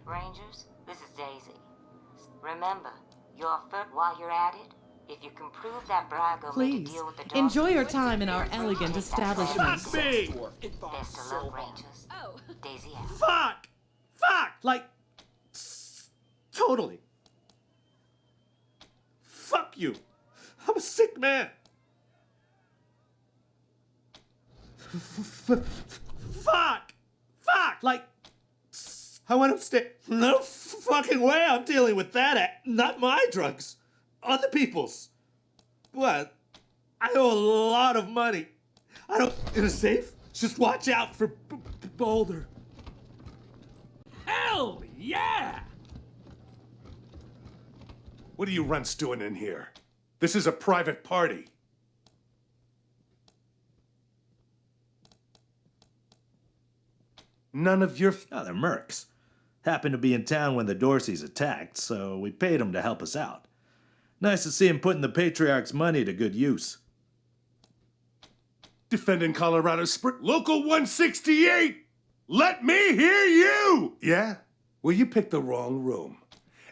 Rangers, this is Daisy. Remember, while you're at it, if you can prove that Brago made a Please, deal with the enjoy your Dawsons, time in our elegant establishment. Fuck me! best of luck, Rangers. Oh. Daisy out. Fuck! Fuck! Like, totally. Fuck you. I'm a sick man. Fuck! Fuck! Like, I went upstairs. No fucking way I'm dealing with that. Not my drugs. Other people's. What? I owe a lot of money. I don't. In a safe? Just watch out for Boulder. Hell yeah! What are you runts doing in here? This is a private party. None of your... Oh, they're mercs. Happened to be in town when the Dorseys attacked, so we paid them to help us out. Nice to see him putting the Patriarch's money to good use. Defending Colorado Springs. Local 168! Let me hear you! Yeah? Well, you picked the wrong room.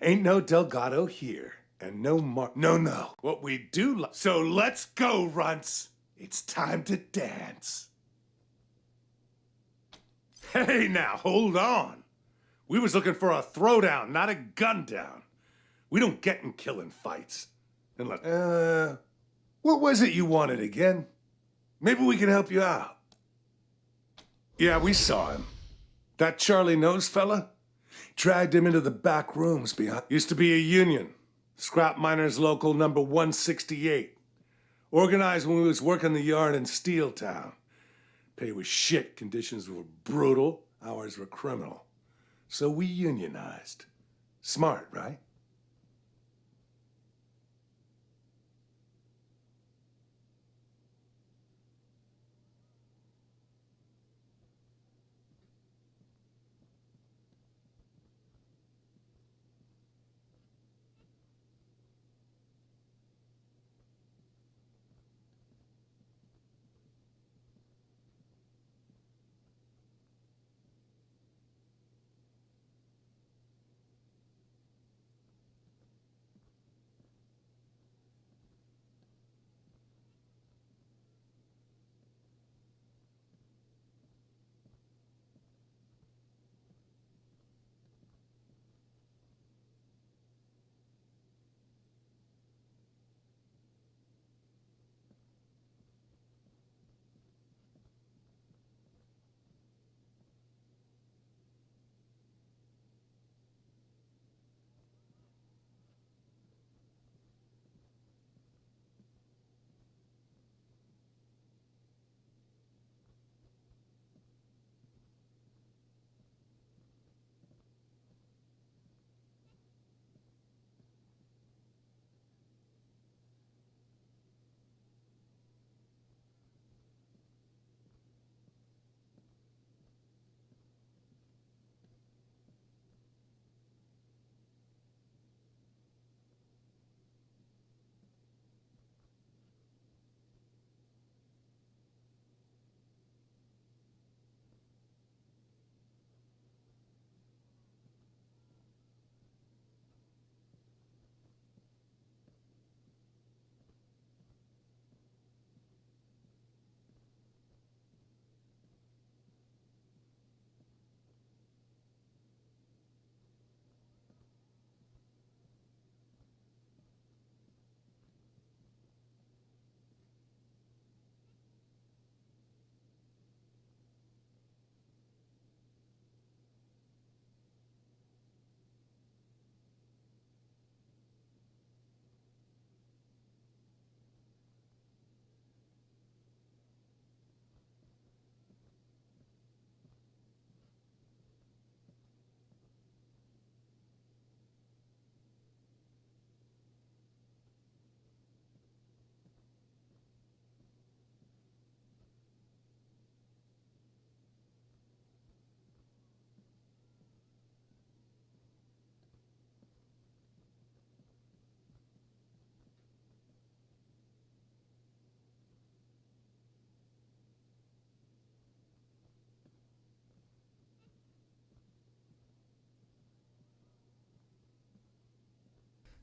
Ain't no Delgado here. And no No. What we do So let's go, runts. It's time to dance. Hey, now, hold on. We was looking for a throwdown, not a gun down. We don't get in killing fights. What was it you wanted again? Maybe we can help you out. Yeah, we saw him. That Charlie Nose fella? Dragged him into the back rooms behind. Used to be a union. Scrap miners local number 168. Organized when we was working the yard in Steeltown. Pay was shit, conditions were brutal, hours were criminal. So we unionized. Smart, right?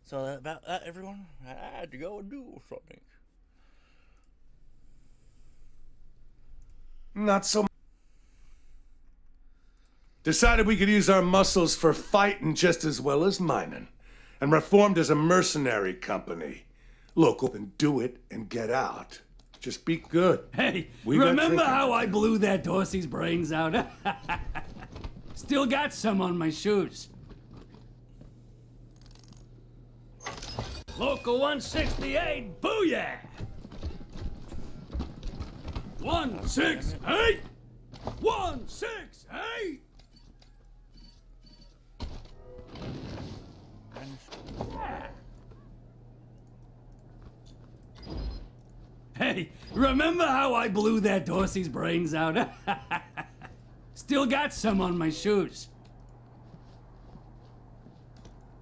So about that, everyone, I had to go and do something. Not so. Decided we could use our muscles for fighting just as well as mining, and reformed as a mercenary company. Look, and do it and get out. Just be good. Hey, We got remember drinking how to I do. blew that Dorsey's brains out? Still got some on my shoes. Local 168, booyah! 168! 168! Hey, remember how I blew that Dorsey's brains out? Still got some on my shoes.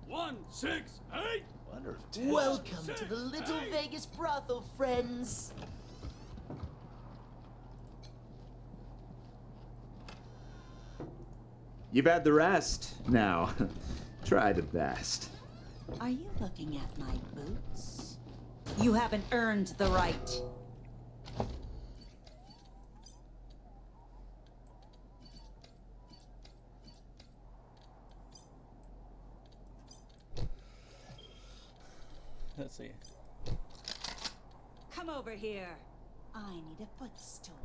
168! Wonder if Ted- Welcome to the Little Vegas brothel, friends. You've had the rest. Now, try the best. Are you looking at my boots? You haven't earned the right. Let's see. Come over here. I need a footstool.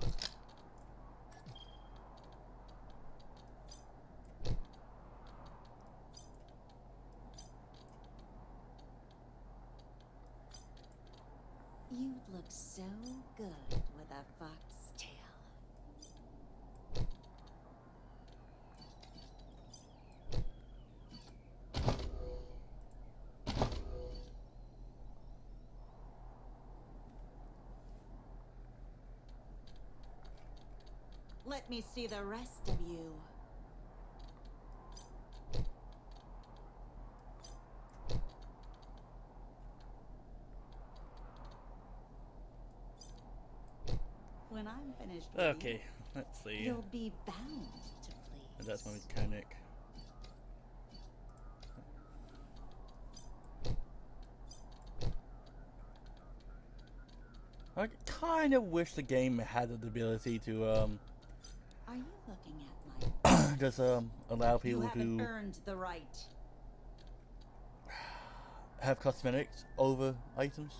You'd look so good with a foxtail. Let me see the rest of you. When I'm finished with Okay, let's see. you'll be bound to please. That's my mechanic. I kind of wish the game had the ability to Are you looking at my just allow You people haven't to earned the right. have cosmetics over items.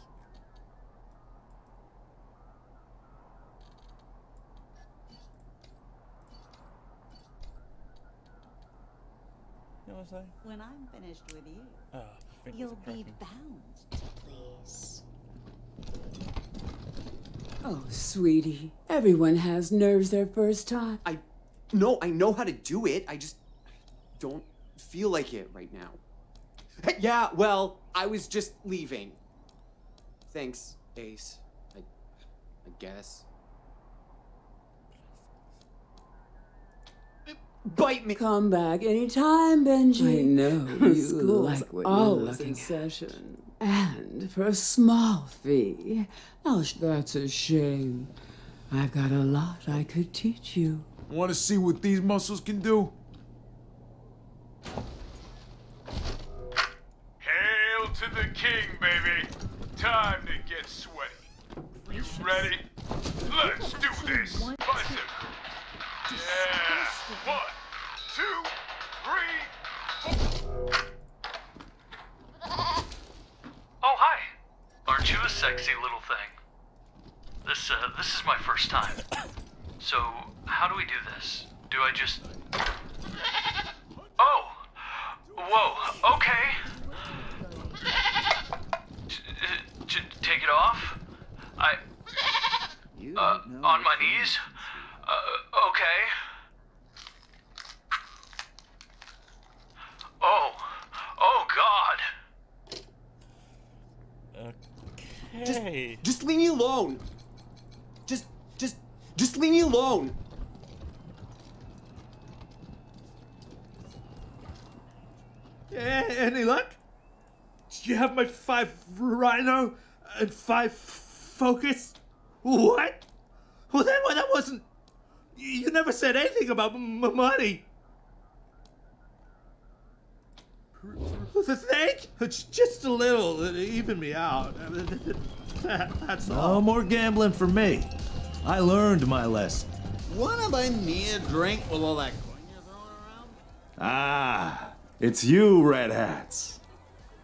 You know what I'm saying? When I'm finished with you, Ah, fingers you'll are be cracking. bound to please. Oh, sweetie. Everyone has nerves their first time. I know how to do it. I just don't feel like it right now. Yeah, well, I was just leaving. Thanks, Ace. I guess. Bite me. Come back anytime, Benji. I know you School's like what always you're in looking session. And for a small fee. Oh, that's a shame. I've got a lot I could teach you. Want to see what these muscles can do? Hail to the king, baby. Time to get sweaty. You ready? Let's do this. Bicep. Yeah. 1, 2, 3, 4. Oh, hi. Aren't you a sexy little thing? This is my first time. So, how do we do this? Do I just... Oh! Whoa, okay. Take it off? On my knees? Okay. Oh God. Okay. Just leave me alone. Just leave me alone. Any luck? Do you have my 5 rhino and 5 focus? What? Well, that wasn't. You never said anything about money. Thank? Just a little. Even me out. That's all. No more gambling for me. I learned my lesson. Wanna buy me a drink with all that coin you're throwing around? Ah, it's you, Red Hats.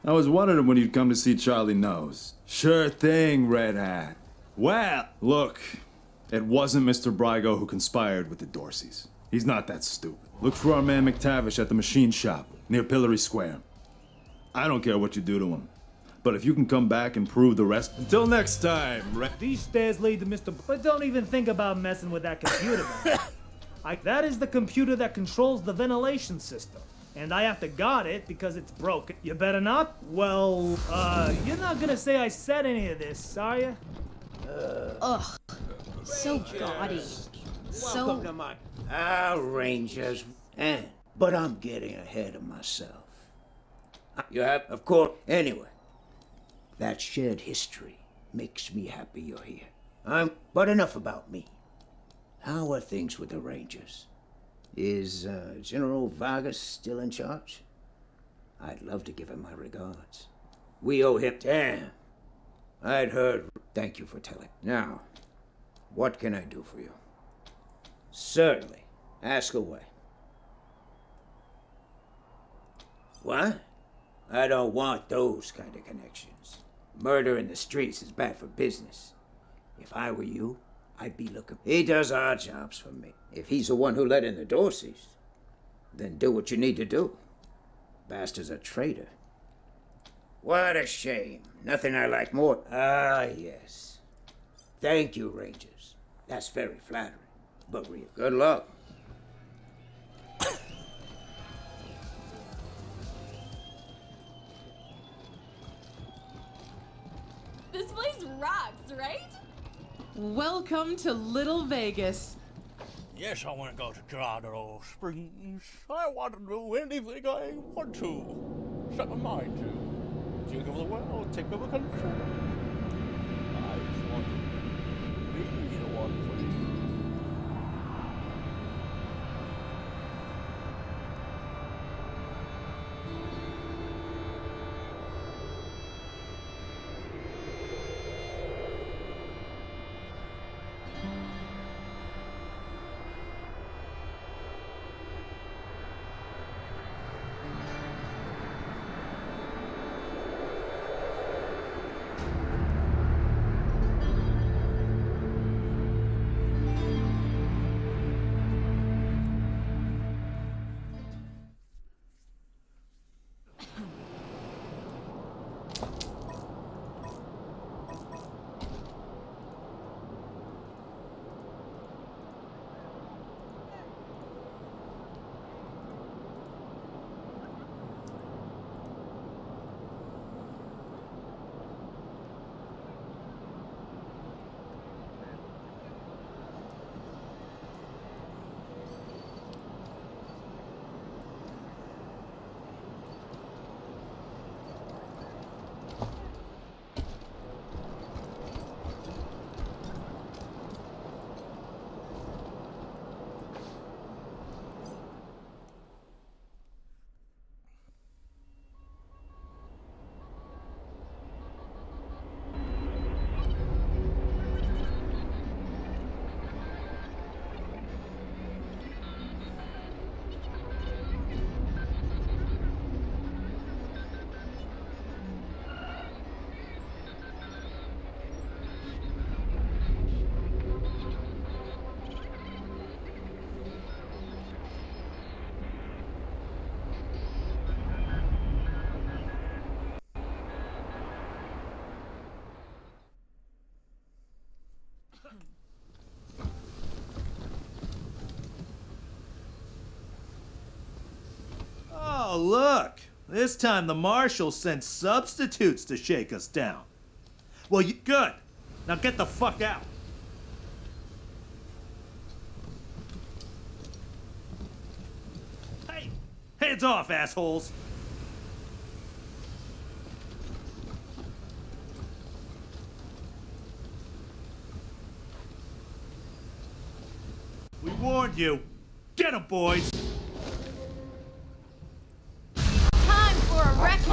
I was wondering when you'd come to see Charlie Knows. Sure thing, Red Hat. Well, look, it wasn't Mr. Brygo who conspired with the Dorseys. He's not that stupid. Look for our man McTavish at the machine shop near Pillory Square. I don't care what you do to him, but if you can come back and prove the rest. Until next time, These stairs lead to Mr. But don't even think about messing with that computer, man. That is the computer that controls the ventilation system. And I have to guard it because it's broken. You better not? Well, you're not gonna say I said any of this, are you? Ugh. So gaudy. Welcome to my... Rangers. But I'm getting ahead of myself. You have? Of course. Anyway, that shared history makes me happy you're here. But enough about me. How are things with the Rangers? Is General Vargas still in charge? I'd love to give him my regards. We owe him... Damn. I'd heard... Thank you for telling. Now, what can I do for you? Certainly. Ask away. What? I don't want those kind of connections. Murder in the streets is bad for business. If I were you, I'd be looking... He does our jobs for me. If he's the one who let in the Dorseys, then do what you need to do. Bastard's a traitor. What a shame. Nothing I like more. Ah, yes. Thank you, Rangers. That's very flattering. But real good luck. This place rocks, right? Welcome to Little Vegas. Yes, I want to go to Colorado Springs. I want to do anything I want to. Set my mind to. Think of the world, think of a country. I just want to be the one for you. Oh, look! This time the marshal sent substitutes to shake us down. Well, good. Now get the fuck out. Hey! Hands off, assholes! We warned you. Get 'em, boys! Time for a record.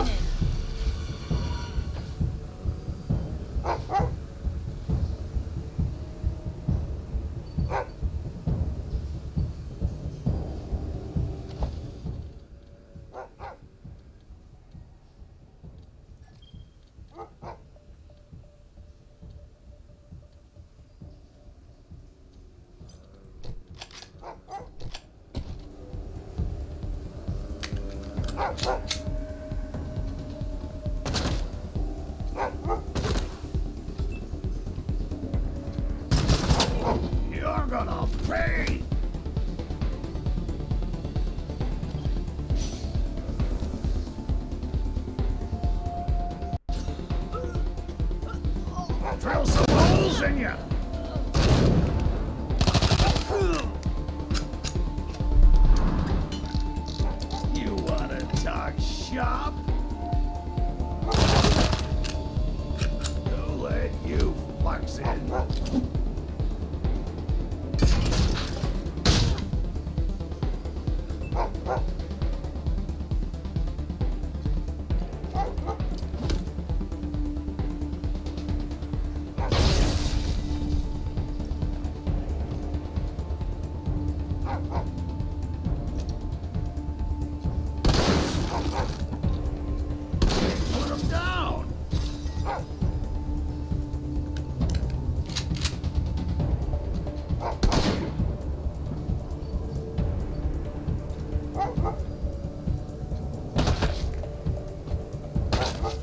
drill some holes in you. You wanna talk shop? Don't let you fucks in. Put him down.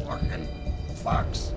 Fucking fucks.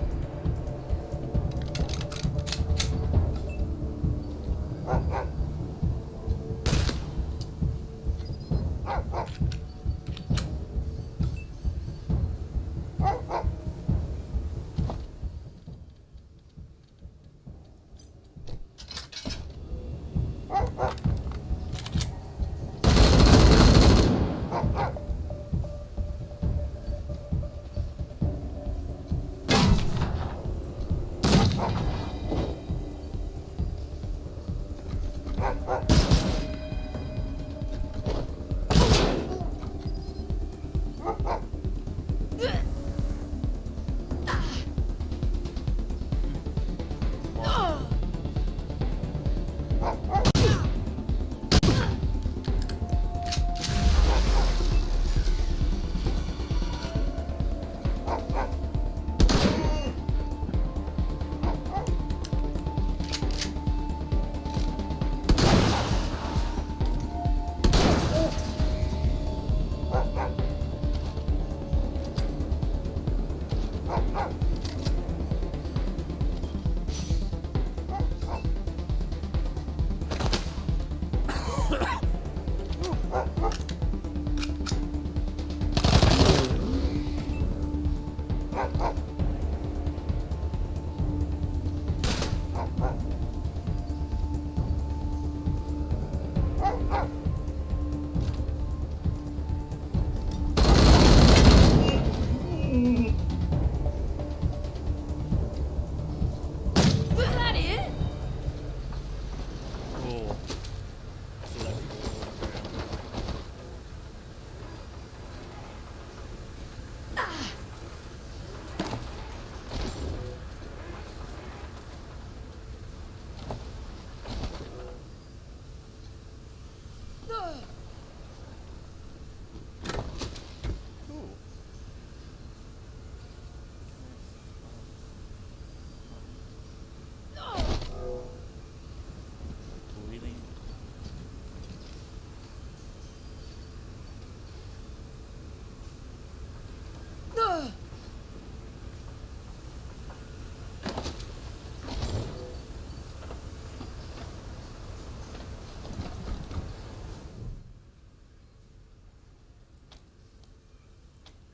Was that it? Cool.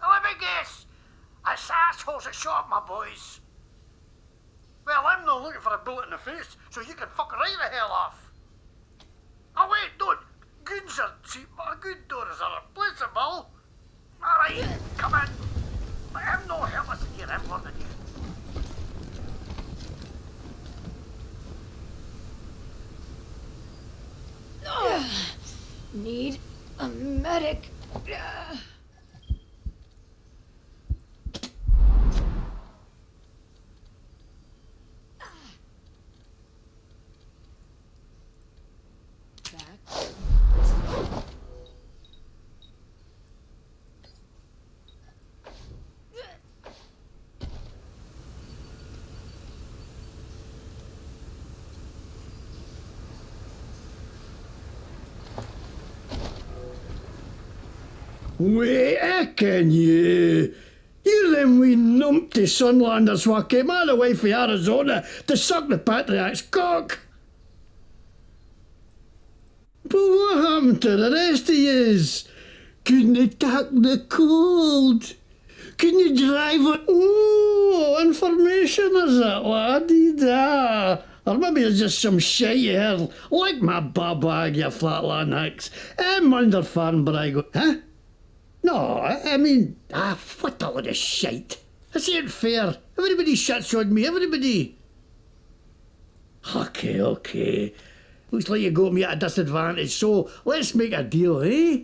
Let me guess. It's assholes that shot my boys. Well, I'm not looking for a bullet in the face, so you can fuck right the hell off. Oh wait, don't. Goons are cheap, but a good doors are replaceable. Alright, come in. Let him know how much you're in more than you. Need a medic. Wait a can you? You're them wee numpty Sunlanders wha came all the way from Arizona to suck the Patriarch's cock. But what happened to the rest of yous? Couldn't attack the cold? Can you drive it? Oh, information is it, laddie? Da. Or maybe it's just some shit you heard, like my bag, you flatland hicks. I'm under Farnbrag. Huh? No, I mean, what a lot of shite. This ain't fair. Everybody shits on me, everybody. Okay. Looks like you got me at a disadvantage, so let's make a deal, eh?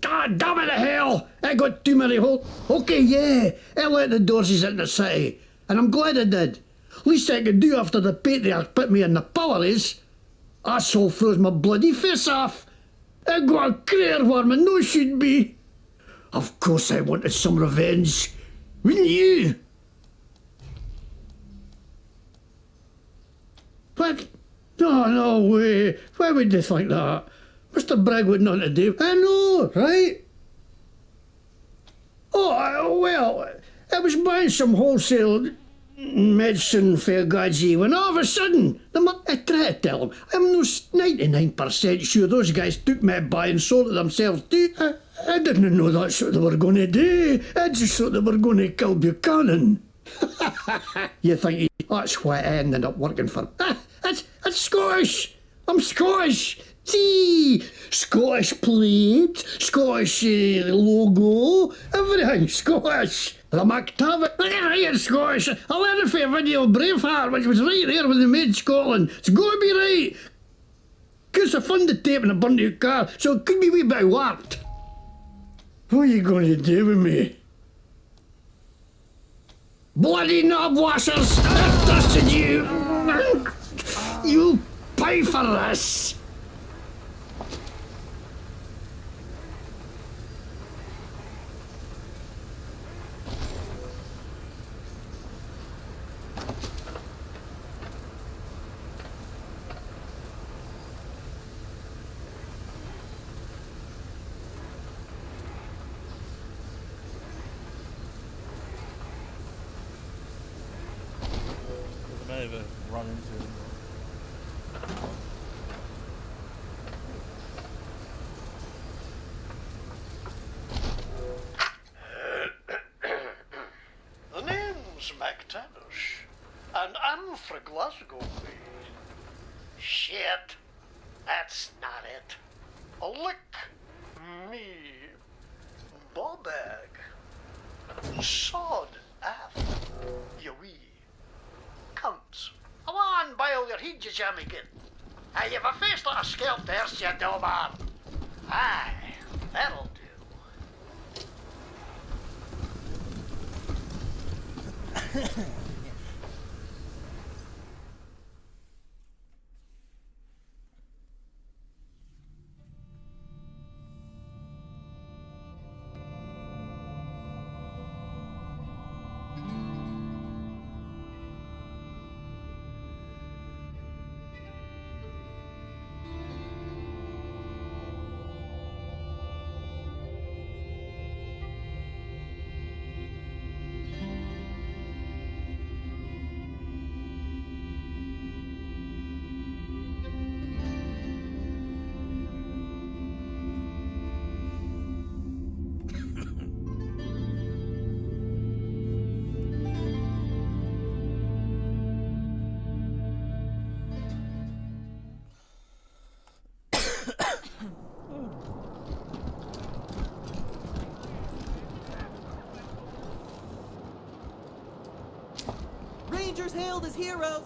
God damn it to hell! I got too many holes. Okay, yeah, I let the Dorseys in the city, and I'm glad I did. Least I could do after the patriarch put me in the pillories. Asshole froze my bloody face off. I got a crater where my nose should be. Of course I wanted some revenge. Wouldn't you? What? No way. Why would they think that? Mr. Bragg would not to do. I know, right? Oh, well, I was buying some wholesale medicine for Gadsy when all of a sudden, I tried to tell him, I'm no 99% sure those guys took my buy and sold it themselves too. I didn't know that's what they were going to do. I just thought they were going to kill Buchanan. You think that's why I ended up working for... That's Scottish. I'm Scottish. See, Scottish plate, Scottish logo, everything Scottish. The McTavish, look at it, Scottish. I learned it for a video of Braveheart, which was right there when they made Scotland. It's got to be right. Because I found the tape in a burnt out car, so it could be a wee bit warped. What are you going to do with me? Bloody knob washers! I trusted you! You'll pay for this! Maybe run into. The name's McTavish, and I'm fra Glasgow. Shit, that's not it. Lick me, ballbag. Sod af, you wee cunts. Come on, boil your head, you jammigan. Hey, you've a face like a scalped horse, you dobar. Aye, that'll do. Rangers hailed as heroes.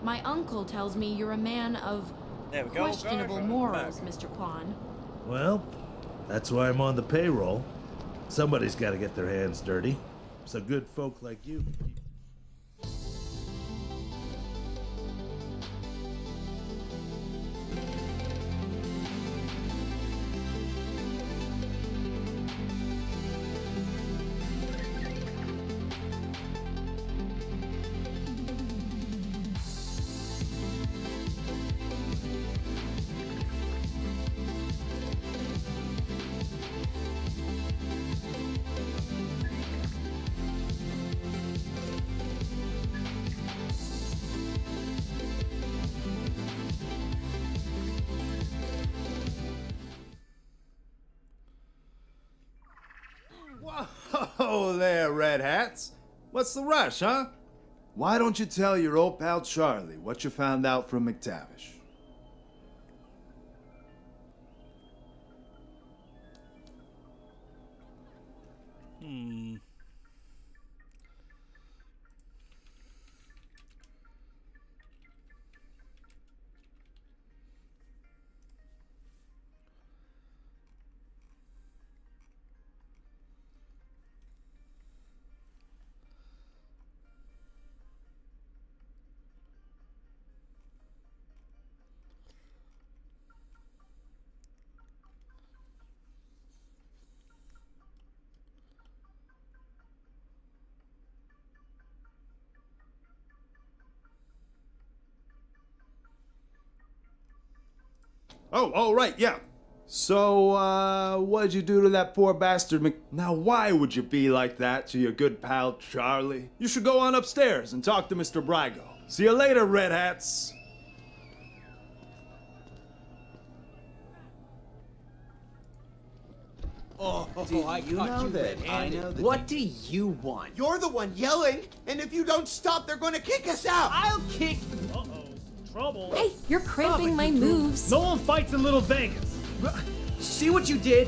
My uncle tells me you're a man of There we go, questionable guys. morals, Mr. Kwan. Well, that's why I'm on the payroll. Somebody's got to get their hands dirty. So good folk like you. Whoa there, Red Hats. What's the rush, huh? Why don't you tell your old pal Charlie what you found out from McTavish? Oh, right, yeah. So, what'd you do to that poor bastard Now, why would you be like that to your good pal Charlie? You should go on upstairs and talk to Mr. Brygo. See you later, Red Hats. I caught you red-handed. What do you want? You're the one yelling, and if you don't stop, they're going to kick us out. I'll kick. Trouble. Hey, you're cramping my moves. No one fights in Little Vegas. See what you did?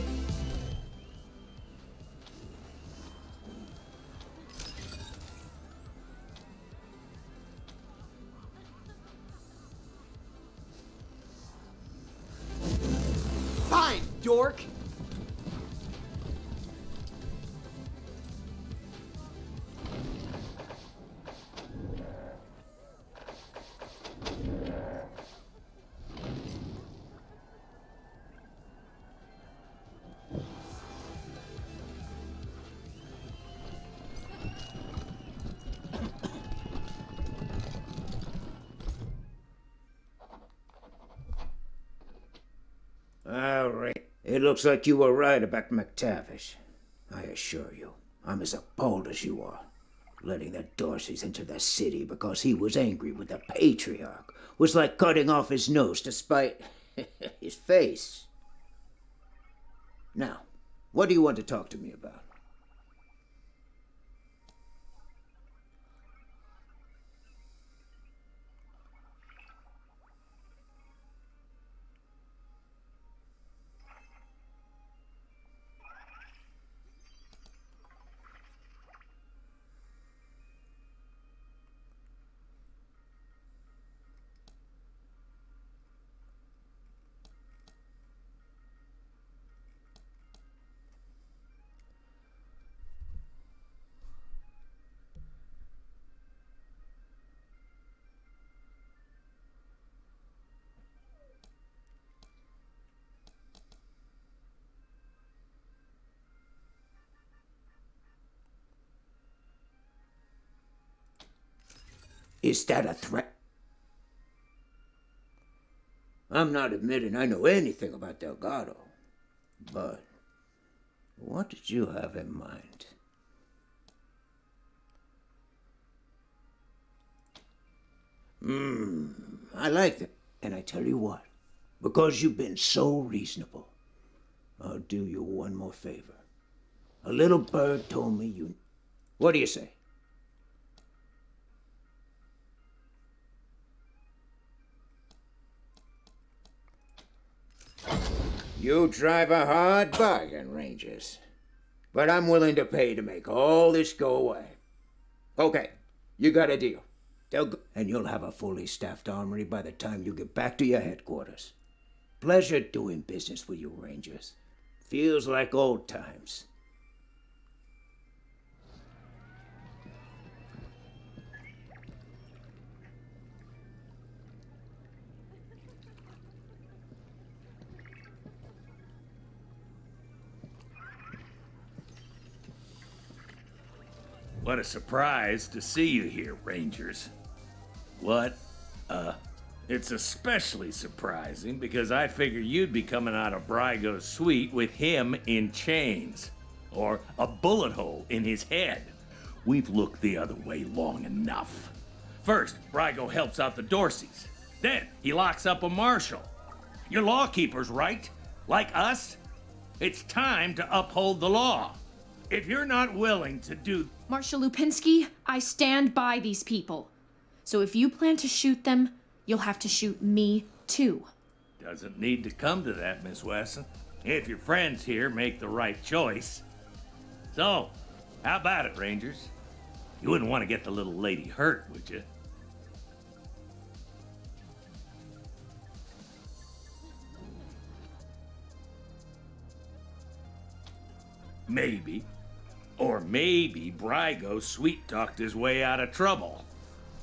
Fine, dork. All right. It looks like you were right about McTavish. I assure you, I'm as appalled as you are. Letting the Dorseys into the city because he was angry with the patriarch was like cutting off his nose to spite his face. Now, what do you want to talk to me about? Is that a threat? I'm not admitting I know anything about Delgado, but what did you have in mind? I like that. And I tell you what, because you've been so reasonable, I'll do you one more favor. A little bird told me you... What do you say? You drive a hard bargain, Rangers. But I'm willing to pay to make all this go away. Okay, you got a deal. and you'll have a fully staffed armory by the time you get back to your headquarters. Pleasure doing business with you, Rangers. Feels like old times. What a surprise to see you here, Rangers. It's especially surprising because I figure you'd be coming out of Brygo's suite with him in chains. Or a bullet hole in his head. We've looked the other way long enough. First, Brygo helps out the Dorseys. Then, he locks up a marshal. You're lawkeepers, right? Like us? It's time to uphold the law. If you're not willing to do... Marshal Lupinski, I stand by these people. So if you plan to shoot them, you'll have to shoot me too. Doesn't need to come to that, Miss Wesson. If your friends here make the right choice. So, how about it, Rangers? You wouldn't want to get the little lady hurt, would you? Maybe. Or maybe Brygo sweet-talked his way out of trouble.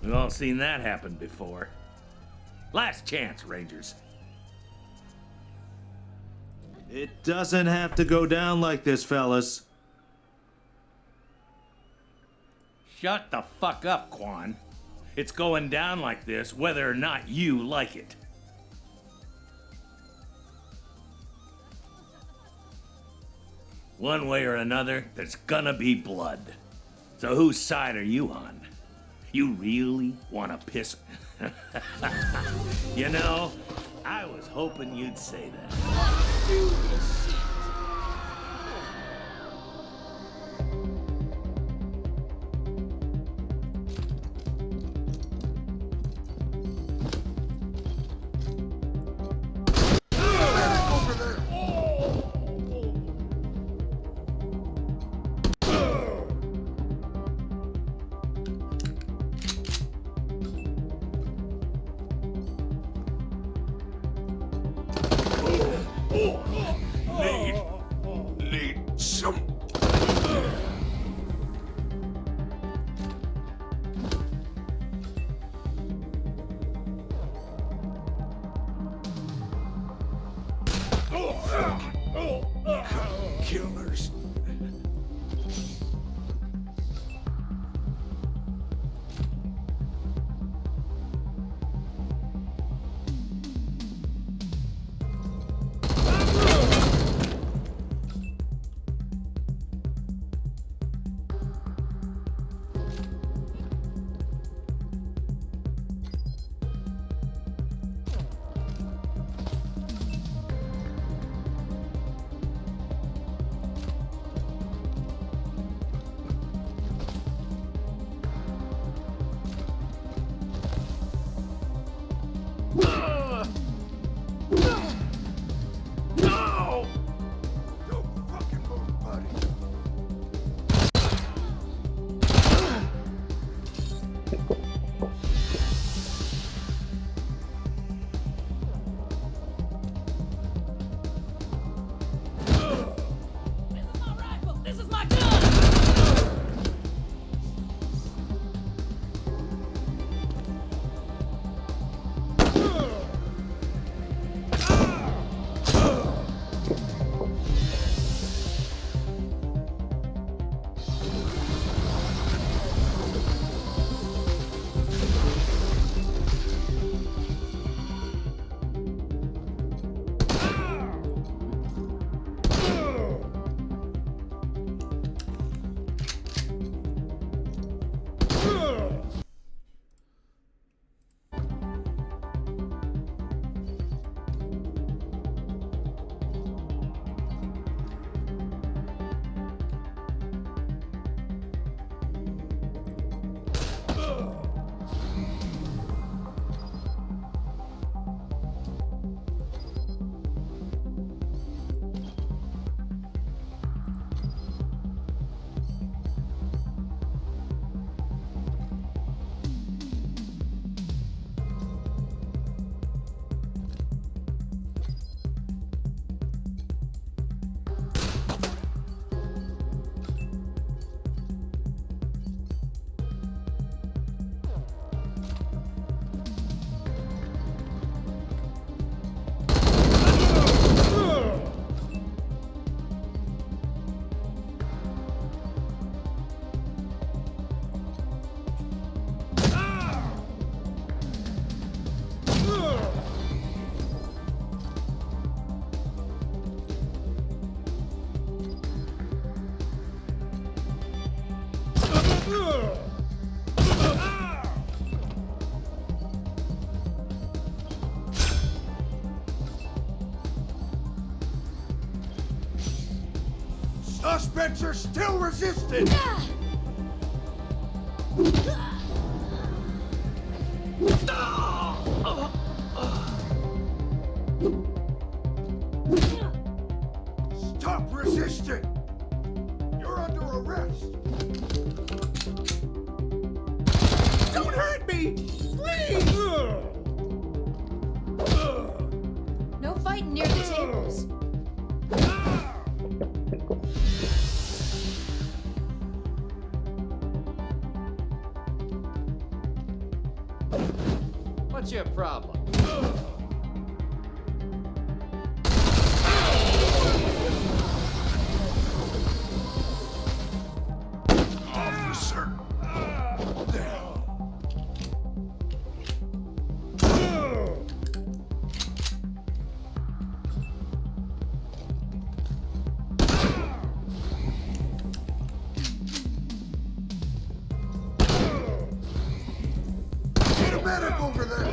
We've all seen that happen before. Last chance, Rangers. It doesn't have to go down like this, fellas. Shut the fuck up, Quan. It's going down like this whether or not you like it. One way or another, there's gonna be blood. So whose side are you on? You really want to piss... You know, I was hoping you'd say that. Do this shit. Need some. Killers. Spencer still resisted! Stop resisting! You're under arrest! Don't hurt me! Please! No fighting near the tables. What's your problem? Officer! Get a medic over there!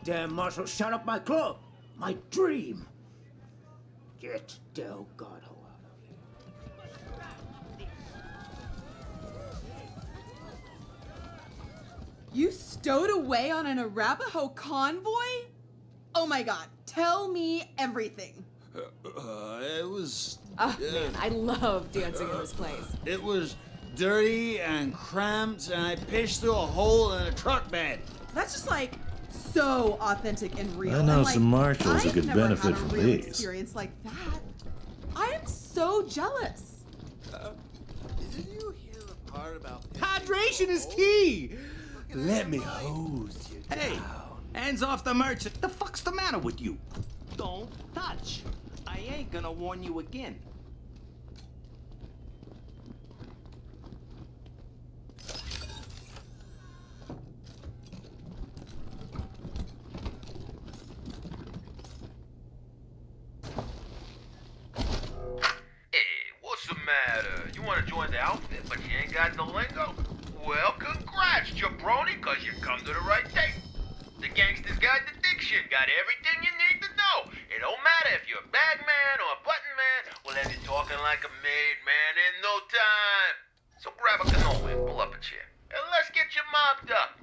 Damn Marshal shot up my club. My dream. Get Delgado out of here. You stowed away on an Arapaho convoy? Oh my god, tell me everything. It was... Oh, man, I love dancing in this place. It was dirty and cramped, and I pitched through a hole in a truck bed. That's just like so authentic and real. I know and, like, some marshals who I've could never benefit had a from real these. experience like that. I am so jealous. Did you hear the part about... Hydration is key! Let me hose you down. Hey, hands off the merchant. The fuck's the matter with you? Don't touch. I ain't gonna warn you again. What's the matter? You want to join the outfit, but you ain't got the lingo? Well, congrats, jabroni, cause you come to the right date. The Gangster's Guide to Diction got everything you need to know. It don't matter if you're a bag man or a button man, we'll have you talking like a made man in no time. So grab a cannoli and pull up a chair, and let's get you mobbed up.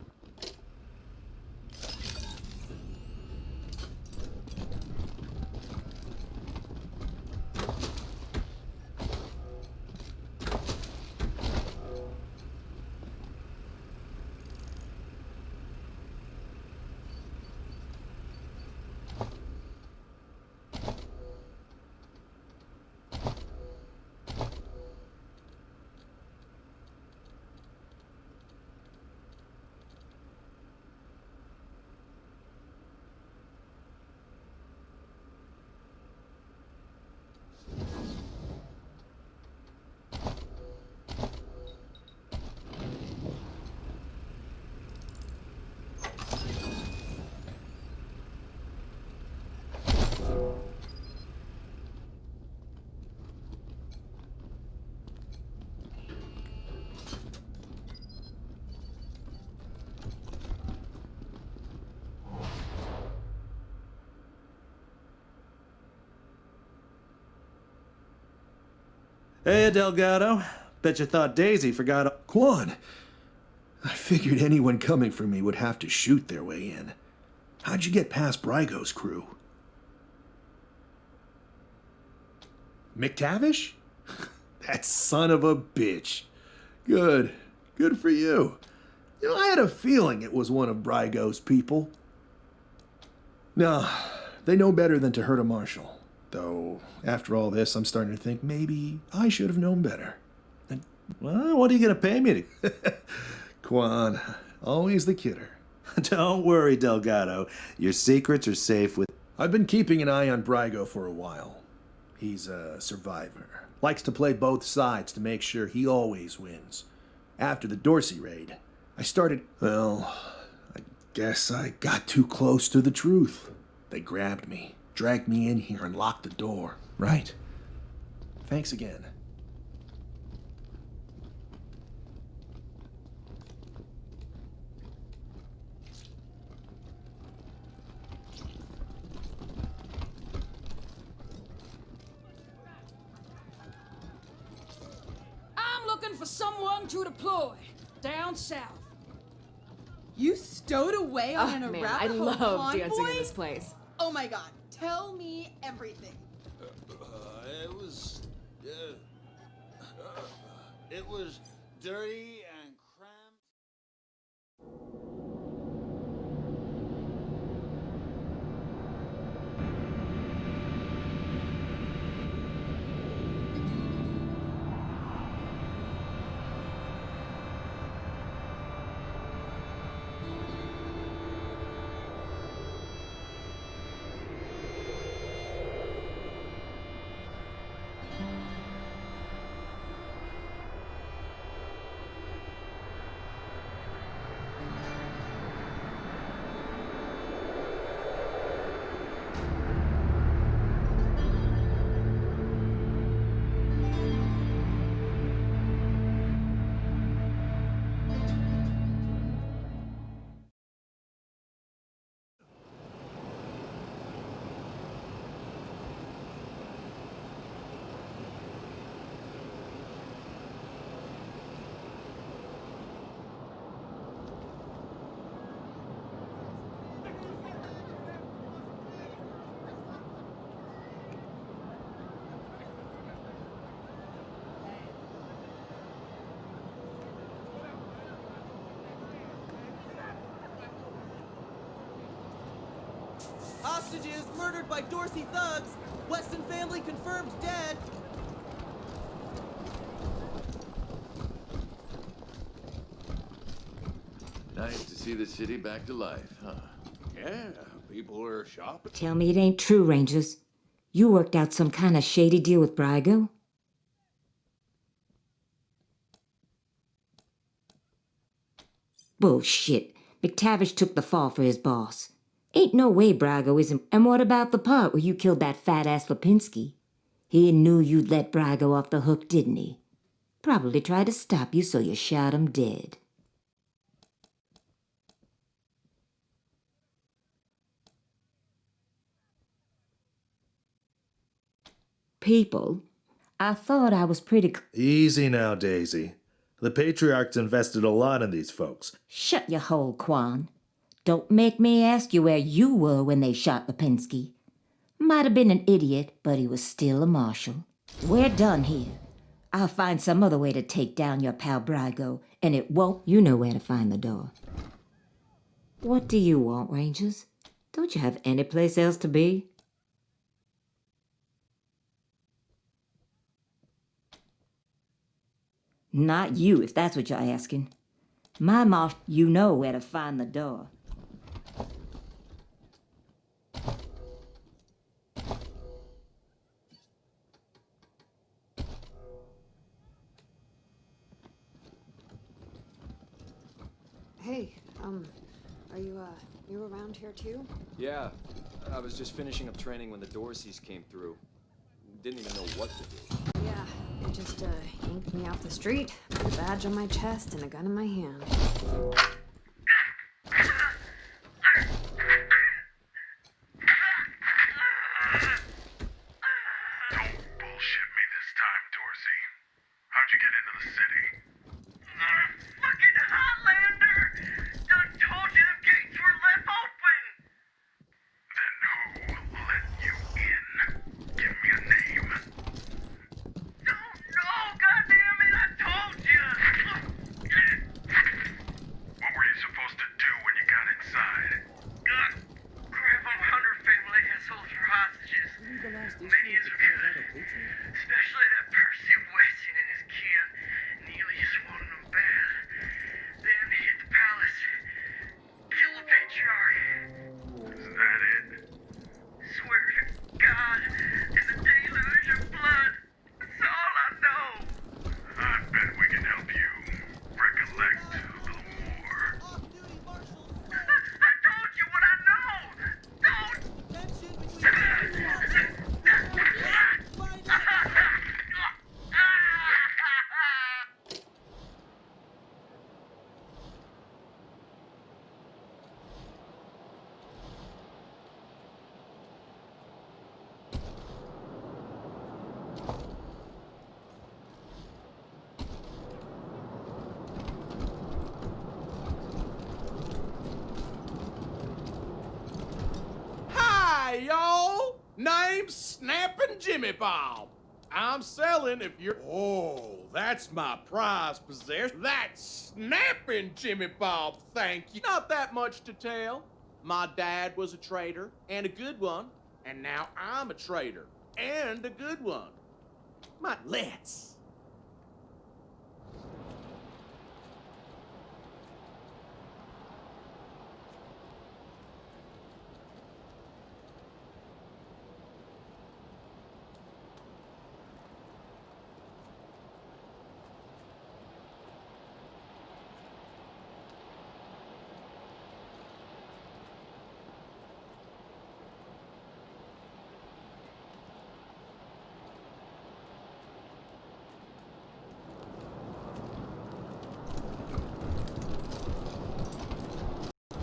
Hey, Delgado. Bet you thought Daisy forgot... Quan, I figured anyone coming for me would have to shoot their way in. How'd you get past Brygo's crew? McTavish? That son of a bitch. Good. Good for you. You know, I had a feeling it was one of Brygo's people. No, they know better than to hurt a marshal. Though, after all this, I'm starting to think maybe I should have known better. Well, what are you gonna pay me to? Quan, always the kidder. Don't worry, Delgado. Your secrets are safe with... I've been keeping an eye on Brygo for a while. He's a survivor. Likes to play both sides to make sure he always wins. After the Dorsey raid, I started... Well, I guess I got too close to the truth. They grabbed me, dragged me in here, and locked the door. Right. Thanks again. I'm looking for someone to deploy down south. You stowed away on an man, Arapaho I love convoy? dancing in this place. Oh my god, tell me everything. It was dirty and cramped. Hostages murdered by Dorsey thugs. Weston family confirmed dead. Nice to see the city back to life, huh? Yeah, people are shopping. Tell me it ain't true, Rangers. You worked out some kind of shady deal with Brygo? Bullshit. McTavish took the fall for his boss. Ain't no way Brygo isn't. And what about the part where you killed that fat-ass Lipinski? He knew you'd let Brygo off the hook, didn't he? Probably tried to stop you, so you shot him dead. People, I thought I was pretty... Easy now, Daisy. The Patriarch's invested a lot in these folks. Shut your hole, Quan. Don't make me ask you where you were when they shot Lipinski. Might have been an idiot, but he was still a marshal. We're done here. I'll find some other way to take down your pal Brygo, and it won't... You know where to find the door. What do you want, Rangers? Don't you have any place else to be? Not you, if that's what you're asking. My marsh, you know where to find the door. Hey, are you around here too? Yeah, I was just finishing up training when the Dorseys came through. Didn't even know what to do. Yeah, they just yanked me off the street, put a badge on my chest and a gun in my hand. Don't bullshit me this time, Dorsey. How'd you get into the city? Fucking Highlander! Done told you the gates were left open! Then who let you in? Give me a name. No, goddammit, I told you! What were Hi, y'all. Name's Snappin' Jimmy Bob. I'm selling if you're. Oh, that's my prized possession. That's Snappin' Jimmy Bob, thank you. Not that much to tell. My dad was a trader, and a good one. And now I'm a trader, and a good one. Let's.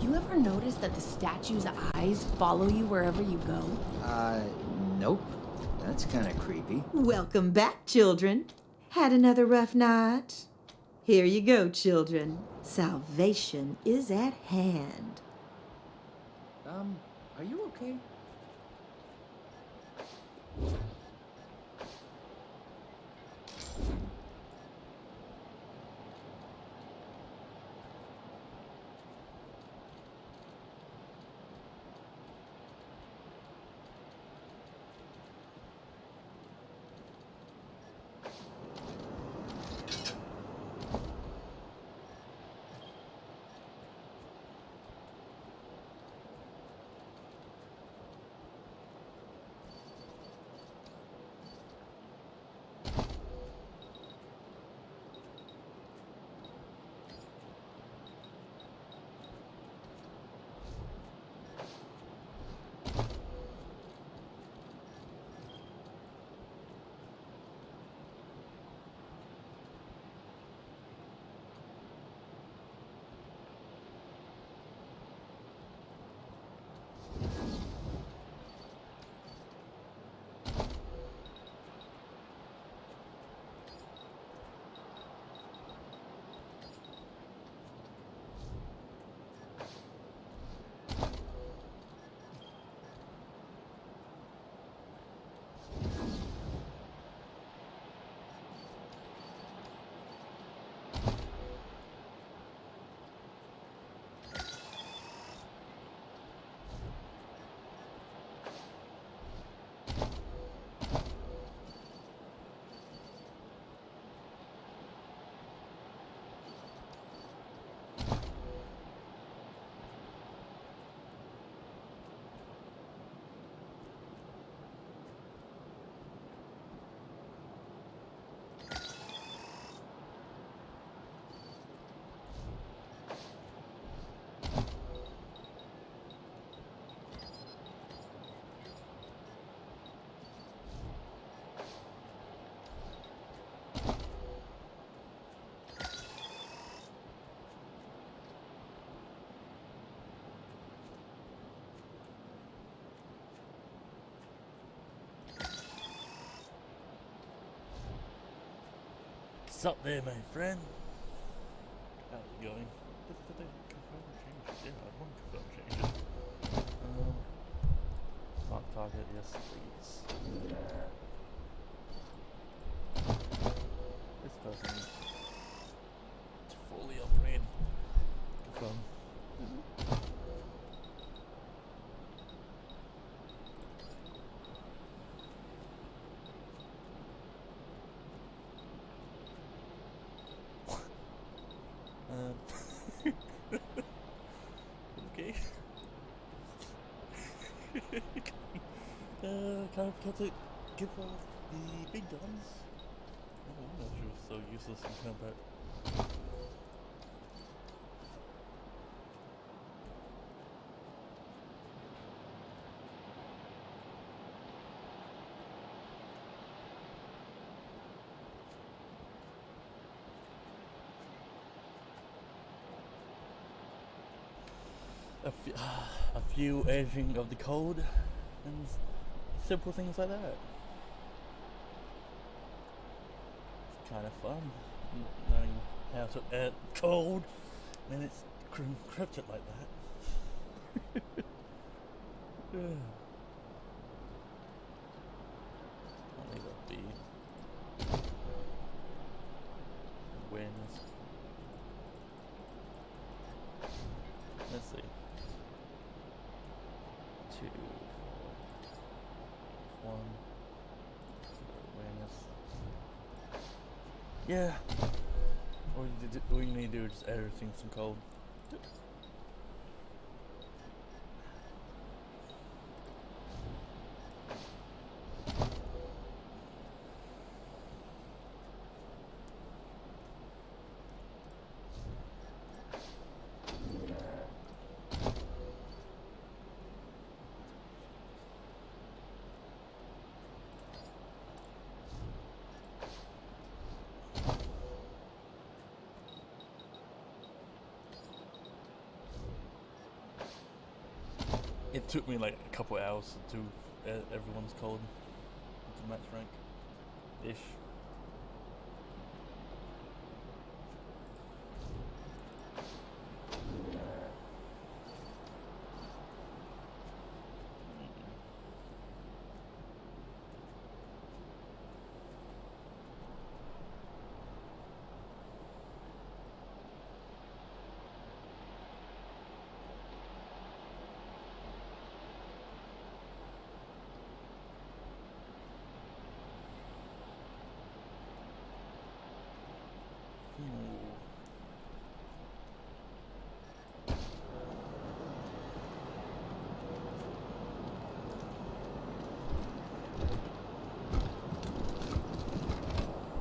You ever notice that the statue's eyes follow you wherever you go? Nope. That's kind of creepy. Welcome back, children. Had another rough night? Here you go, children. Salvation is at hand. Are you okay? What's up there, my friend? How's it going? Did they confirm changes? Yeah, I want to confirm changes. Mark target, yes please. This person to fully operate. Confirm. Okay. Kind of forgot to give off the big guns. Oh, I didn't know she was so useless in combat. A few edging of the code and simple things like that. It's kind of fun knowing how to add code and it's encrypted like that. think that'd be awareness. Let's see. 2, 1. Awareness. Yeah. All you need to do is just everything some code. It took me like a couple hours to do everyone's code to match rank ish.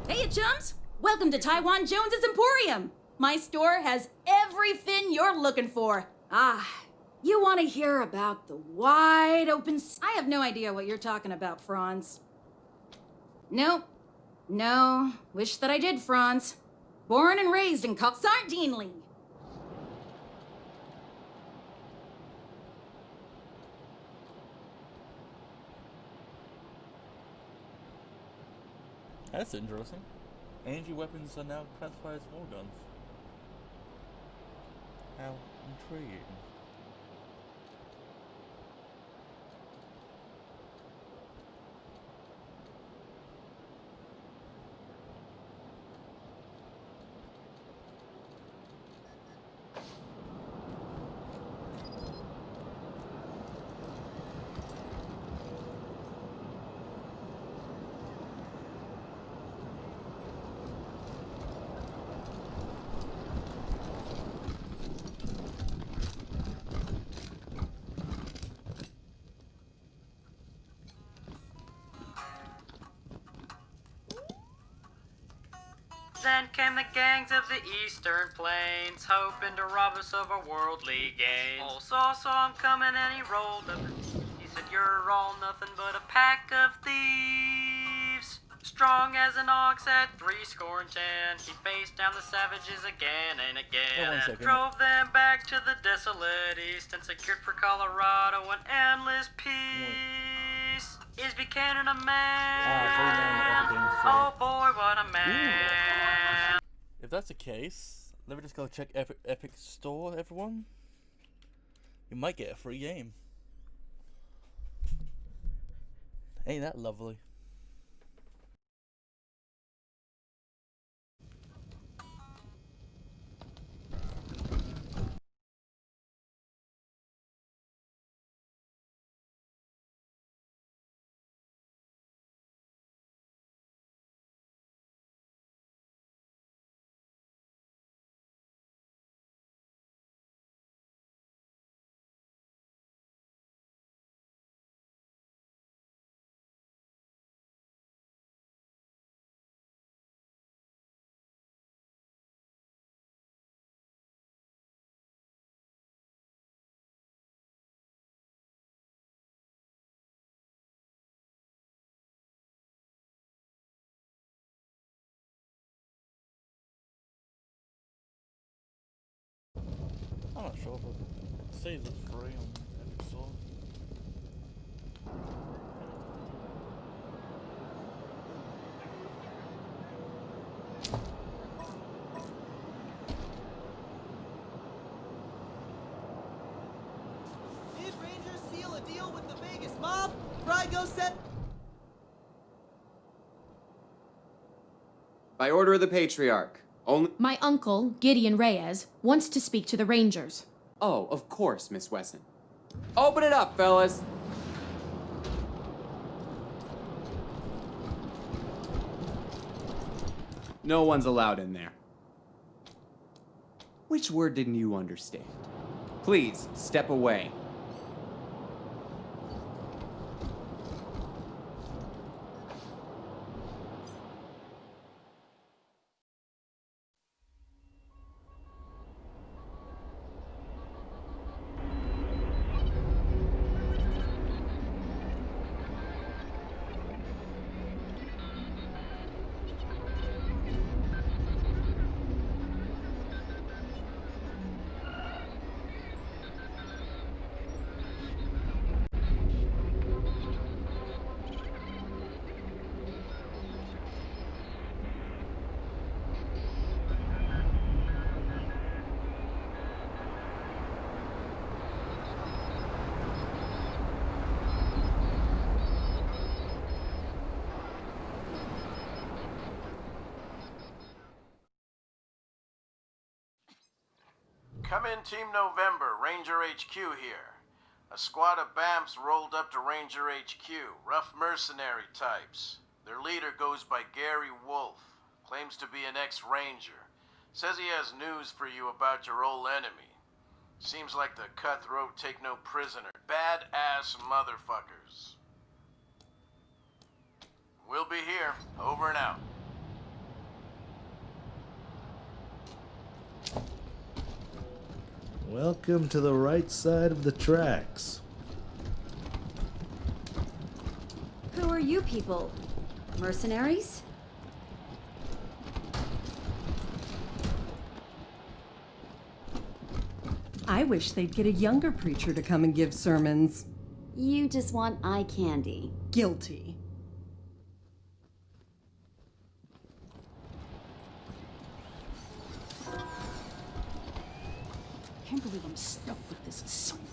Hey, chums! Welcome to Taiwan Jones's Emporium! My store has everything you're looking for. Ah, you want to hear about the wide open... I have no idea what you're talking about, Franz. Nope. No. Wish that I did, Franz. Born and raised in Sardinely. That's interesting. Energy weapons are now classified as war guns. How intriguing. Then came the gangs of the Eastern Plains, hoping to rob us of our worldly gains. All saw him coming and he rolled up. He said, "You're all nothing but a pack of thieves." Strong as an ox at 70. He faced down the savages again and again. One And second. drove them back to the desolate east and secured for Colorado an endless peace. Is Buchanan a man? Oh boy, what a man. If that's the case, let me just go check Epic Store, everyone. You might get a free game. Ain't that lovely? I'm not sure, but it says it's free on Epic Store. Did Rangers seal a deal with the Vegas mob? Brygo said... By order of the Patriarch. Only. My uncle, Gideon Reyes, wants to speak to the Rangers. Oh, of course, Miss Wesson. Open it up, fellas. No one's allowed in there. Which word didn't you understand? Please, step away. Come in, Team November, Ranger HQ here. A squad of BAMPs rolled up to Ranger HQ, rough mercenary types. Their leader goes by Gary Wolf, claims to be an ex-Ranger. Says he has news for you about your old enemy. Seems like the cutthroat take no prisoner. Badass motherfuckers. We'll be here. Over and out. Welcome to the right side of the tracks. Who are you people? Mercenaries? I wish they'd get a younger preacher to come and give sermons. You just want eye candy. Guilty. I can't believe I'm stuck with this assignment.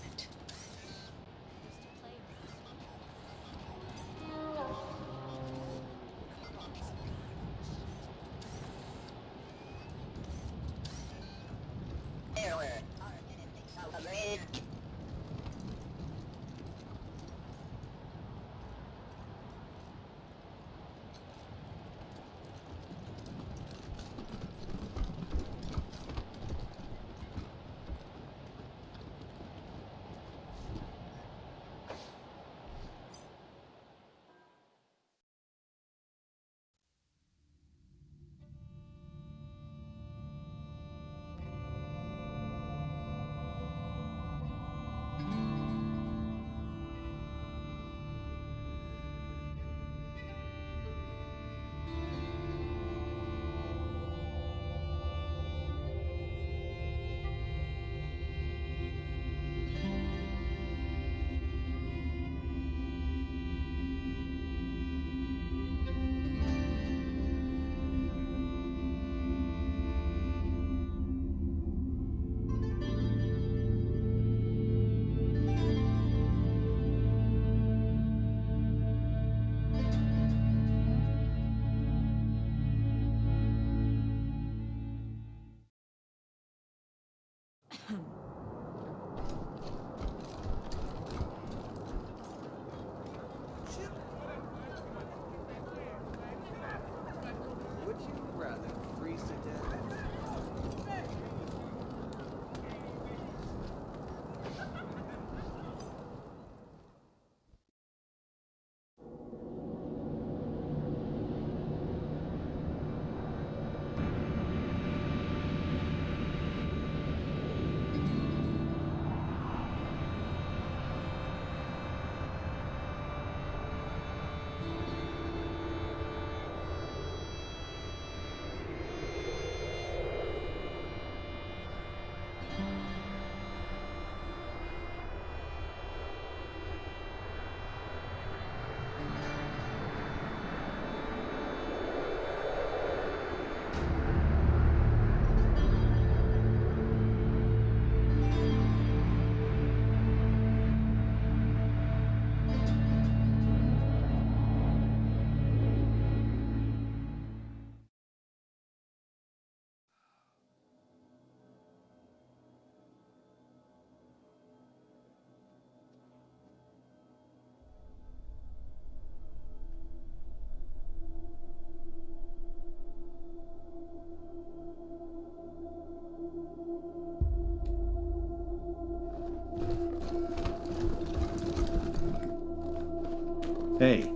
Hey,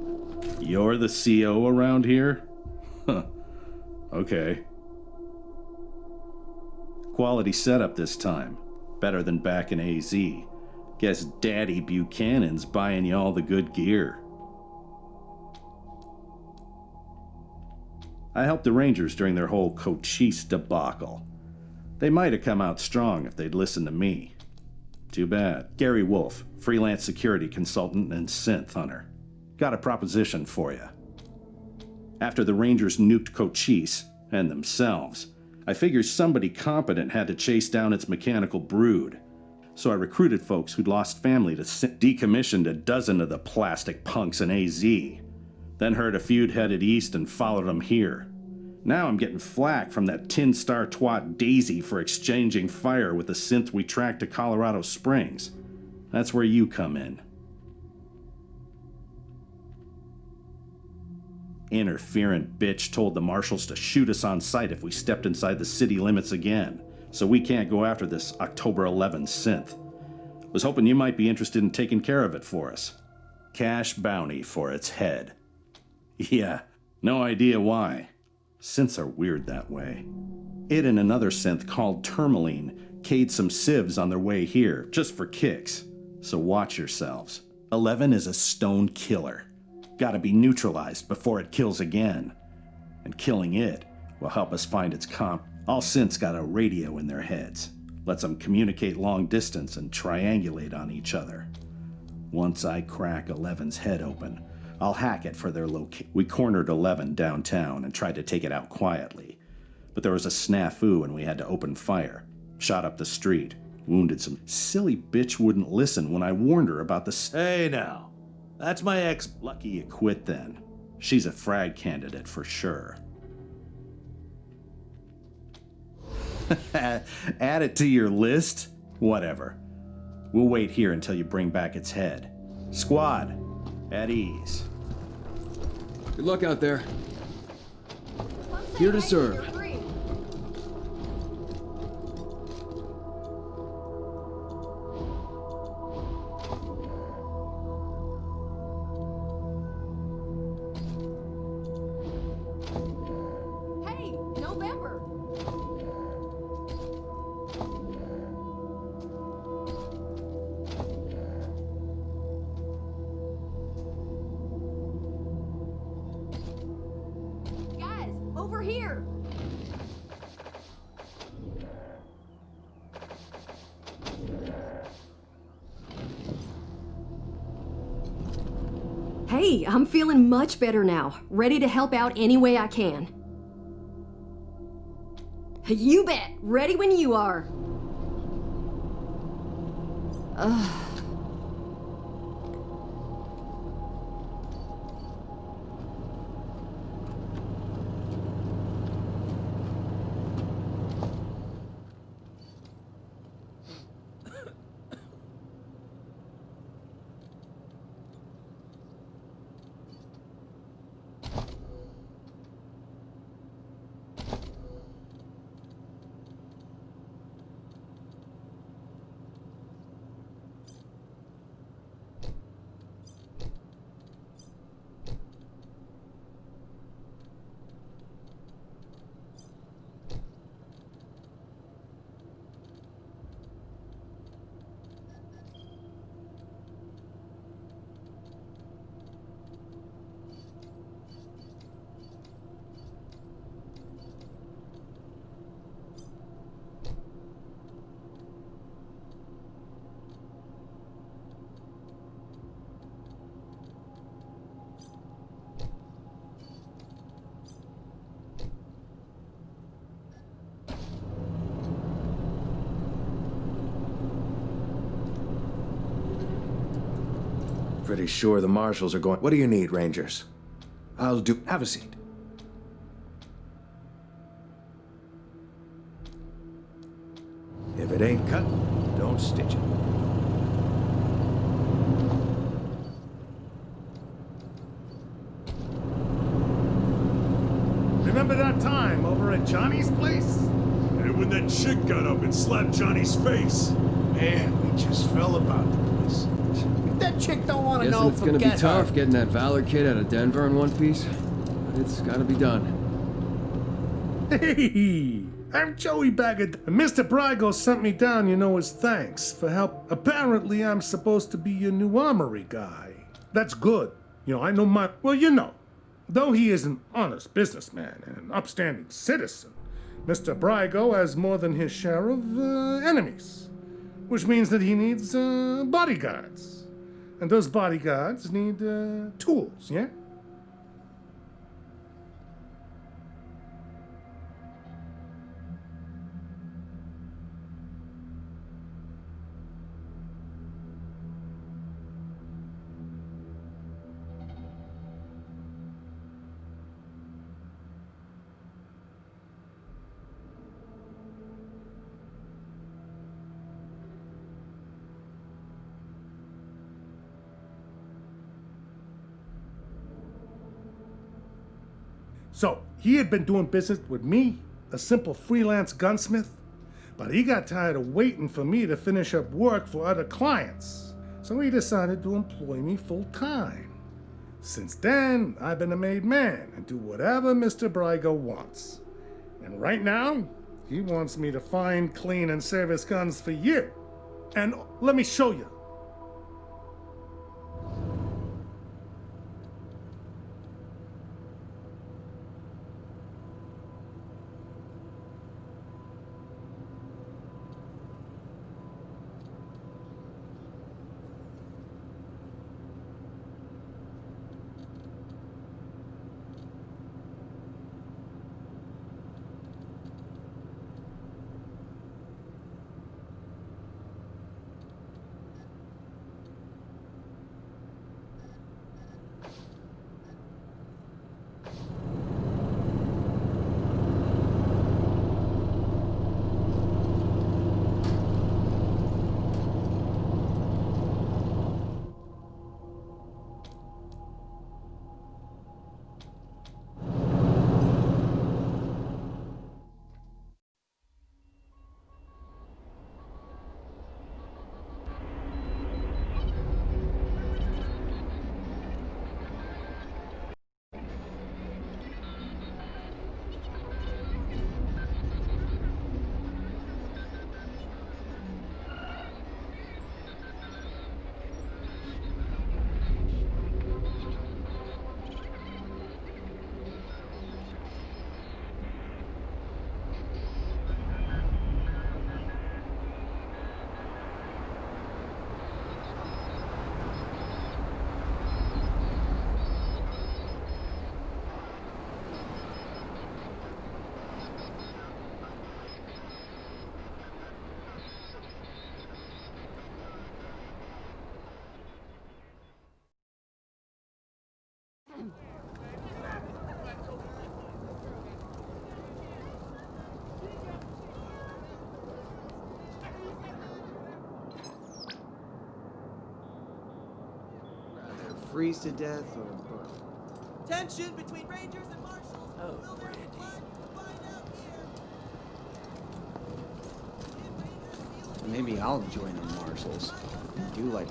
you're the CO around here? Huh. Okay. Quality setup this time. Better than back in AZ. Guess Daddy Buchanan's buying you all the good gear. I helped the Rangers during their whole Cochise debacle. They might have come out strong if they'd listened to me. Too bad. Gary Wolf, freelance security consultant and synth hunter. Got a proposition for you. After the Rangers nuked Cochise, and themselves, I figured somebody competent had to chase down its mechanical brood. So I recruited folks who'd lost family to decommissioned a dozen of the plastic punks in AZ. Then heard a feud headed east and followed them here. Now I'm getting flack from that tin star twat Daisy for exchanging fire with the synth we tracked to Colorado Springs. That's where you come in. Interferent bitch told the marshals to shoot us on sight if we stepped inside the city limits again, so we can't go after this October 11 synth. Was hoping you might be interested in taking care of it for us. Cash bounty for its head. Yeah, no idea why. Synths are weird that way. It and another synth called Tourmaline K'd some civs on their way here, just for kicks. So watch yourselves. 11 is a stone killer. Gotta be neutralized before it kills again. And killing it will help us find its comp. All synths got a radio in their heads. Lets them communicate long distance and triangulate on each other. Once I crack 11's head open, I'll hack it for their location. We cornered 11 downtown and tried to take it out quietly. But there was a snafu and we had to open fire. Shot up the street. Wounded some silly bitch wouldn't listen when I warned her about the... Hey now, that's my ex... Lucky you quit then. She's a frag candidate for sure. Add it to your list? Whatever. We'll wait here until you bring back its head. Squad, at ease. Good luck out there. Here to serve. Hey, November! Guys, over here! Hey, I'm feeling much better now. Ready to help out any way I can. You bet! Ready when you are. Ugh. Pretty sure the marshals are going... What do you need, Rangers? I'll do... Have a seat. If it ain't cut, don't stitch it. Remember that time over at Johnny's place? And when that chick got up and slapped Johnny's face. Man, we just fell about the place. that chick don't want to Guessing know, it's gonna be forget tough her. getting that Valor kid out of Denver in one piece. But it's gotta be done. Hey, I'm Joey Baggett. Mr. Brygo sent me down, as thanks for help. Apparently, I'm supposed to be your new armory guy. That's good. I know my... Well, though he is an honest businessman and an upstanding citizen, Mr. Brygo has more than his share of enemies, which means that he needs bodyguards. And those bodyguards need tools, yeah? So, he had been doing business with me, a simple freelance gunsmith, but he got tired of waiting for me to finish up work for other clients, so he decided to employ me full time. Since then, I've been a made man and do whatever Mr. Brygo wants. And right now, he wants me to find, clean, and service guns for you. And let me show you. Freeze to death or burn? Tension between Rangers and Marshals. Oh, Will there be Randy. blood? Find out here. Maybe I'll join the Marshals. I do like...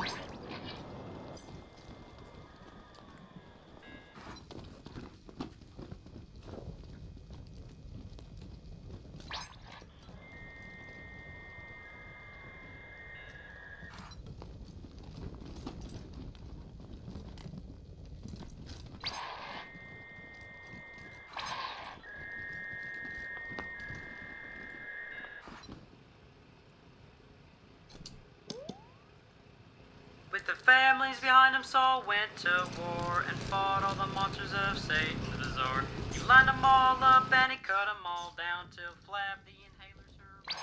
With the families behind him, Saul went to war and fought all the monsters of Satan's resort. He lined them all up and he cut them all down till Flab the inhaler survived.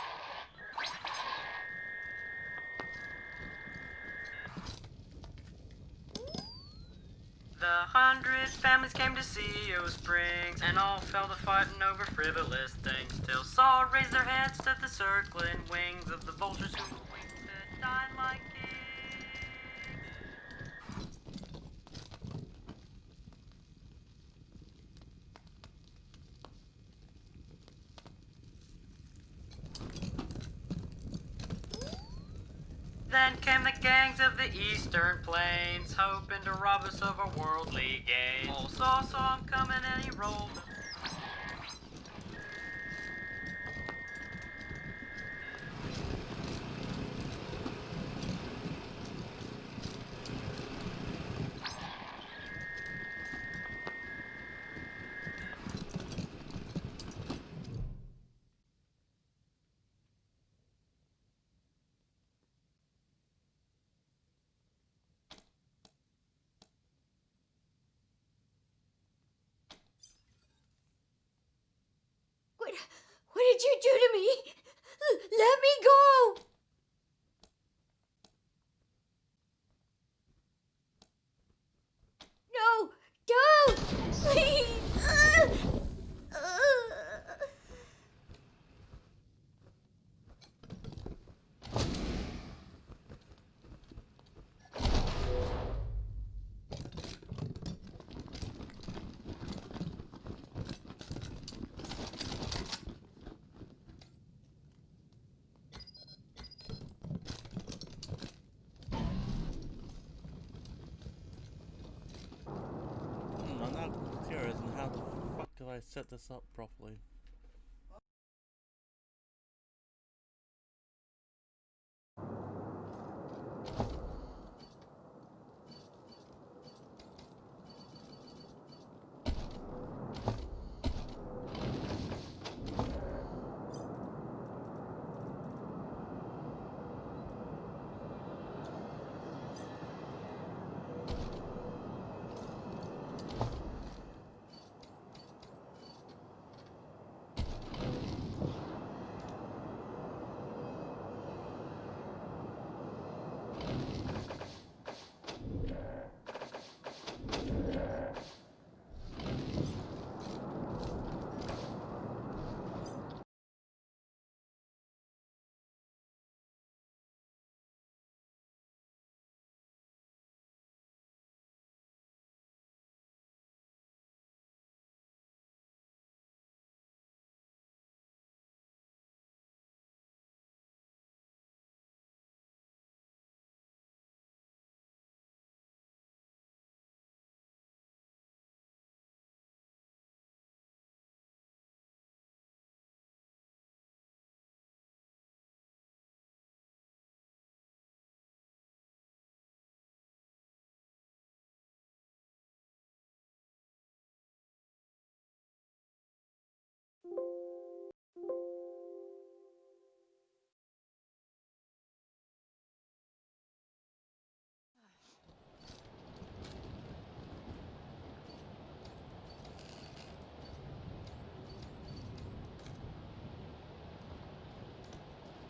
The 100 families came to CEO Springs and all fell to fighting over frivolous things till Saul raised their heads to the circling wings of the vultures who were waiting to dine like kings. Then Then came the gangs of the Eastern Plains, hoping to rob us of our worldly gains. All saw him coming and he rolled. What did you do to me? Let me go! No, don't! Please! I'm not curious on how the fuck do I set this up properly.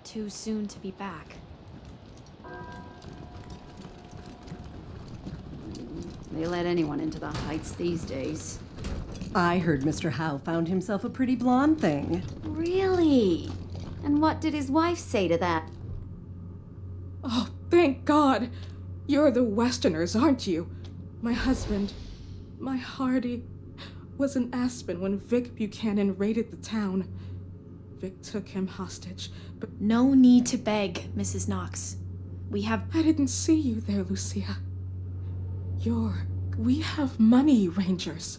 Too soon to be back. They let anyone into the Heights these days. I heard Mr. Howe found himself a pretty blonde thing. Really? And what did his wife say to that? Oh, thank God! You're the Westerners, aren't you? My husband, my Hardy, was in Aspen when Vic Buchanan raided the town. Vic took him hostage, but... No need to beg, Mrs. Knox. We have... I didn't see you there, Lucia. We have money, Rangers.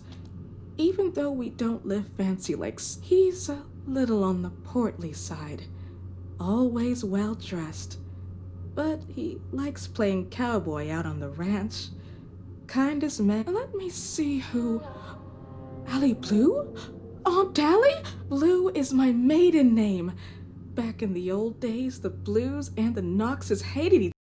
Even though we don't live fancy like... He's a little on the portly side. Always well-dressed. But he likes playing cowboy out on the ranch. Kindest man... Let me see who... Allie Blue? Aunt Allie? Blue is my maiden name. Back in the old days, the Blues and the Knoxes hated each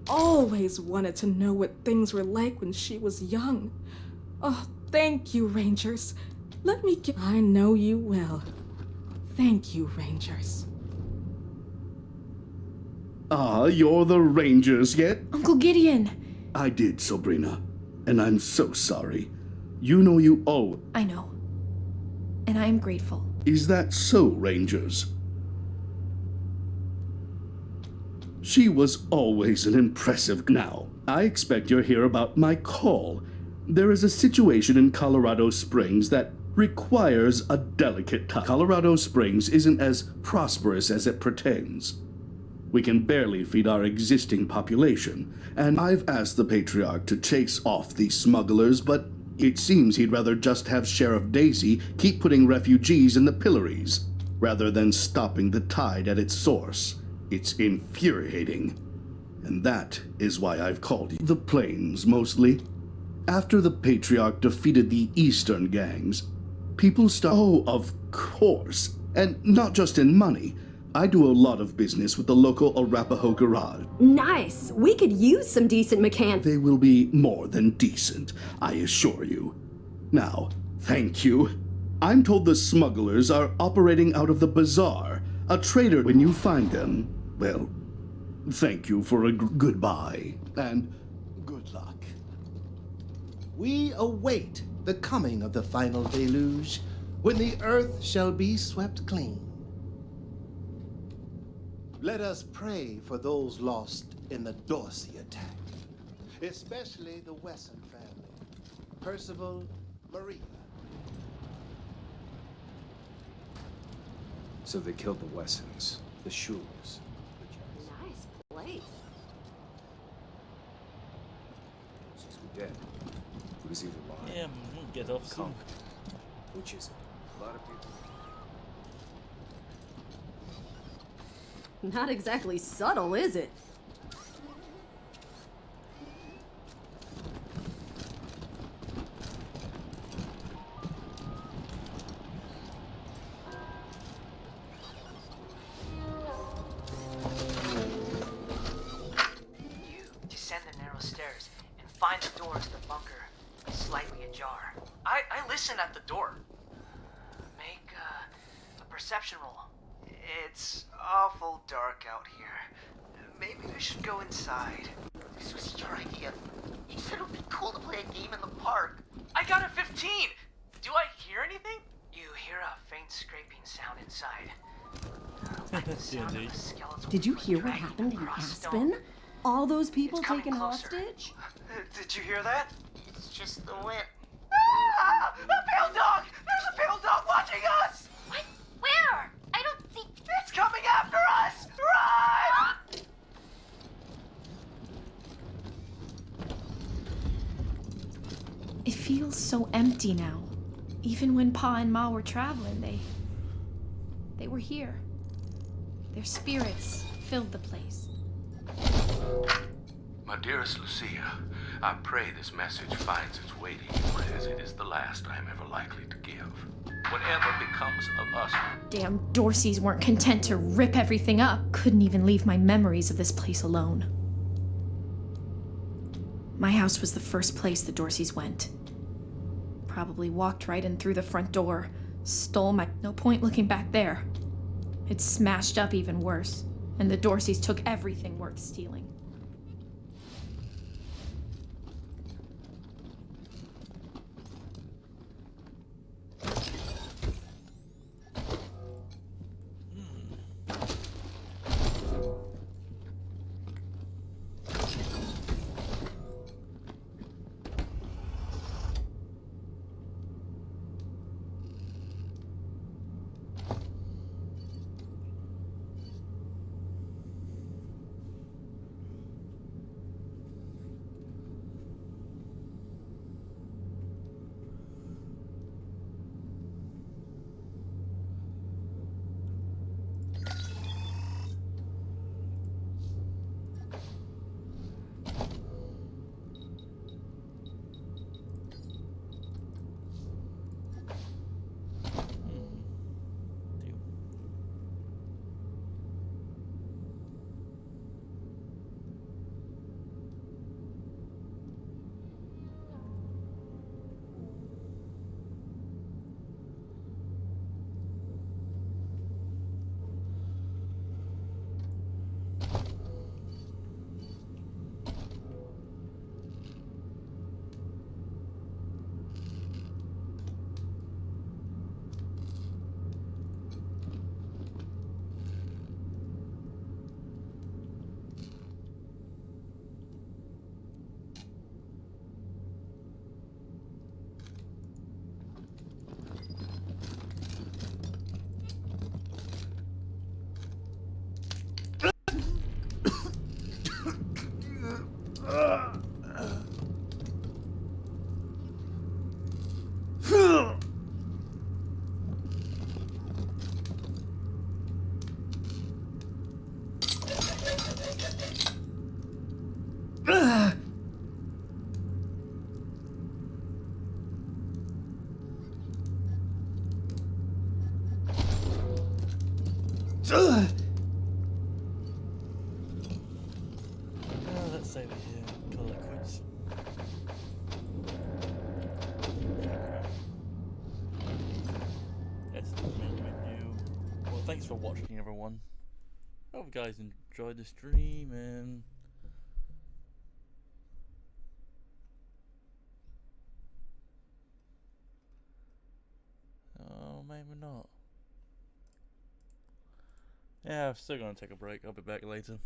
other. Always wanted to know what things were like when she was young. Oh, thank you, Rangers. Let me get... I know you will. Thank you, Rangers. Ah, you're the Rangers yet? Uncle Gideon! I did, Sabrina. And I'm so sorry. You know you owe... I know. And I am grateful. Is that so, Rangers? She was always an impressive... Now, I expect you're here about my call. There is a situation in Colorado Springs that requires a delicate touch. Colorado Springs isn't as prosperous as it pretends. We can barely feed our existing population, and I've asked the Patriarch to chase off these smugglers, but it seems he'd rather just have Sheriff Daisy keep putting refugees in the pillories, rather than stopping the tide at its source. It's infuriating. And that is why I've called you. The Plains, mostly. After the Patriarch defeated the Eastern gangs, people Oh, of course. And not just in money. I do a lot of business with the local Arapaho garage. Nice. We could use some decent mechanics. They will be more than decent, I assure you. Now, thank you. I'm told the smugglers are operating out of the bazaar. A trader, when you find them, well, thank you for a goodbye, and good luck. We await the coming of the final deluge, when the earth shall be swept clean. Let us pray for those lost in the Dorsey attack, especially the Wesson family, Percival, Maria. So they killed the Wessons, the Schules. Nice place. Since we're dead, it was either lying. Yeah, we'll get off soon. Which is it? A lot of people. Not exactly subtle, is it? Descend the narrow stairs and find the door to the bunker slightly ajar. I listen at the door. Make a perception roll. It's awful dark out here. Maybe we should go inside. This was your idea. You said it would be cool to play a game in the park. I got a 15! Do I hear anything? You hear a faint scraping sound inside. Like the sound of a skeletal Did you hear what dragging happened in across Aspen? stone. All those people It's coming taken closer. hostage? Did you hear that? It's just the wind. Ah! A pale dog! There's a pale dog watching us! What? Where? I don't see. It's coming after us! Run! It feels so empty now. Even when Pa and Ma were traveling, they were here. Their spirits filled the place. My dearest Lucia, I pray this message finds its way to you, as it is the last I am ever likely to give. Whatever becomes of us. Damn Dorseys weren't content to rip everything up. Couldn't even leave my memories of this place alone. My house was the first place the Dorseys went. Probably walked right in through the front door. Stole my... No point looking back there. It's smashed up even worse. And the Dorseys took everything worth stealing. Let's save it here. Call it quits. That's the main menu. Well, thanks for watching, everyone. Hope you guys enjoyed the stream, and oh, maybe not. Yeah, I'm still gonna take a break. I'll be back later.